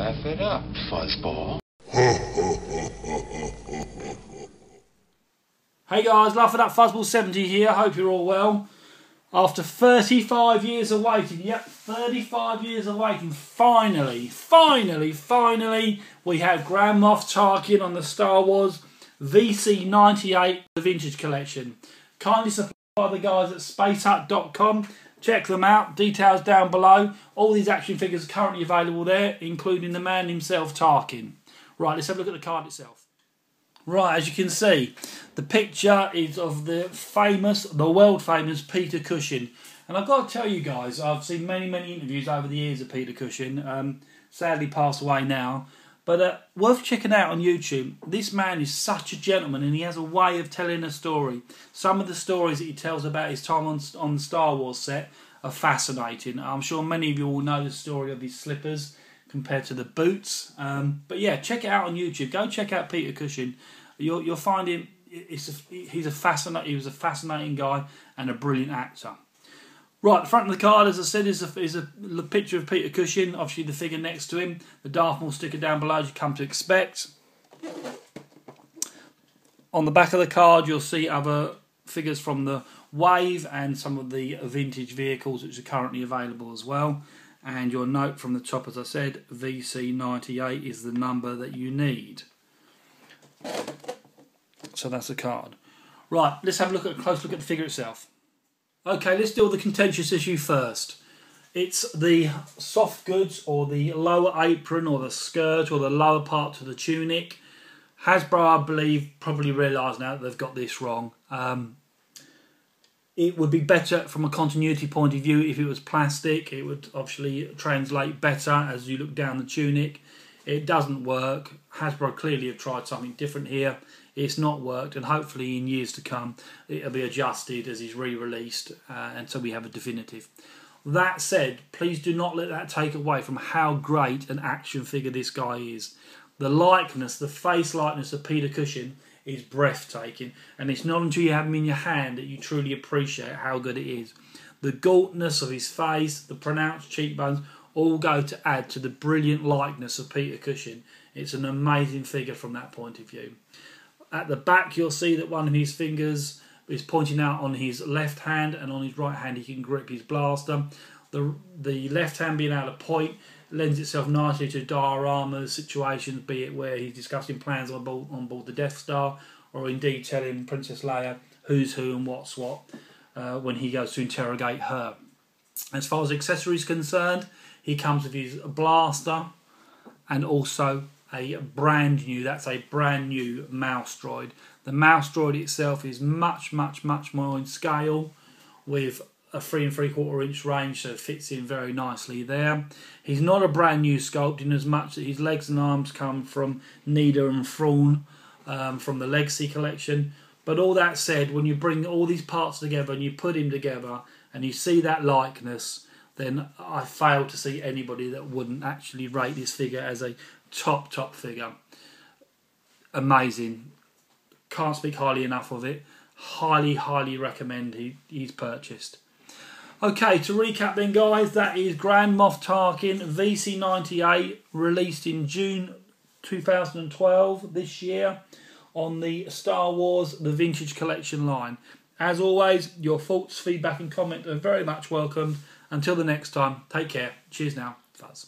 Laugh it up, fuzzball. Hey guys, Laugh It Up, Fuzzball70 here. Hope you're all well. After 35 years of waiting, yep, 35 years of waiting, finally, we have Grand Moff Tarkin on the Star Wars VC98, the Vintage Collection. Kindly supplied by the guys at SpaceHutt.com. Check them out, details down below. All these action figures are currently available there, including the man himself, Tarkin. Right, let's have a look at the card itself. Right, as you can see, the picture is of the world famous Peter Cushing. And I've got to tell you guys, I've seen many interviews over the years of Peter Cushing. Sadly passed away now. But worth checking out on YouTube. This man is such a gentleman and he has a way of telling a story. Some of the stories that he tells about his time on the Star Wars set are fascinating. I'm sure many of you will know the story of his slippers compared to the boots. But yeah, check it out on YouTube. Go check out Peter Cushing. You'll find him. He was a fascinating guy and a brilliant actor. Right, the front of the card, as I said, is a picture of Peter Cushing. Obviously, the figure next to him. The Darth Maul sticker down below, as you come to expect. On the back of the card, you'll see other figures from the Wave and some of the vintage vehicles which are currently available as well. And your note from the top, as I said, VC98 is the number that you need. So that's the card. Right, let's have a close look at the figure itself. Okay, let's deal with the contentious issue first. It's the soft goods, or the lower apron, or the skirt, or the lower part to the tunic. Hasbro, I believe, probably realise now that they've got this wrong. It would be better from a continuity point of view if it was plastic. It would obviously translate better as you look down the tunic. It doesn't work. Hasbro clearly have tried something different here. It's not worked, and hopefully in years to come it'll be adjusted as it's re-released until we have a definitive. That said, please do not let that take away from how great an action figure this guy is. The likeness, the face likeness of Peter Cushing is breathtaking, and it's not until you have him in your hand that you truly appreciate how good it is. The gauntness of his face, the pronounced cheekbones, all go to add to the brilliant likeness of Peter Cushing. It's an amazing figure from that point of view. At the back, you'll see that one of his fingers is pointing out on his left hand, and on his right hand he can grip his blaster. The left hand being able to point lends itself nicely to diorama situations, be it where he's discussing plans on board the Death Star, or indeed telling Princess Leia who's who and what's what when he goes to interrogate her. As far as accessories concerned, he comes with his blaster and also a brand new mouse droid. The mouse droid itself is much more in scale, with a 3 3/4 inch range, so it fits in very nicely there. He's not a brand new sculpt in as much that his legs and arms come from Nida and Thrawn from the Legacy collection. But all that said, when you bring all these parts together and you put him together and you see that likeness, then I fail to see anybody that wouldn't actually rate this figure as a top figure. Amazing. Can't speak highly enough of it. Highly recommend he's purchased. Okay, to recap then, guys, that is Grand Moff Tarkin VC98, released in June 2012 this year on the Star Wars The Vintage Collection line. As always, your thoughts, feedback and comment are very much welcomed. Until the next time, take care. Cheers now. Fuzz.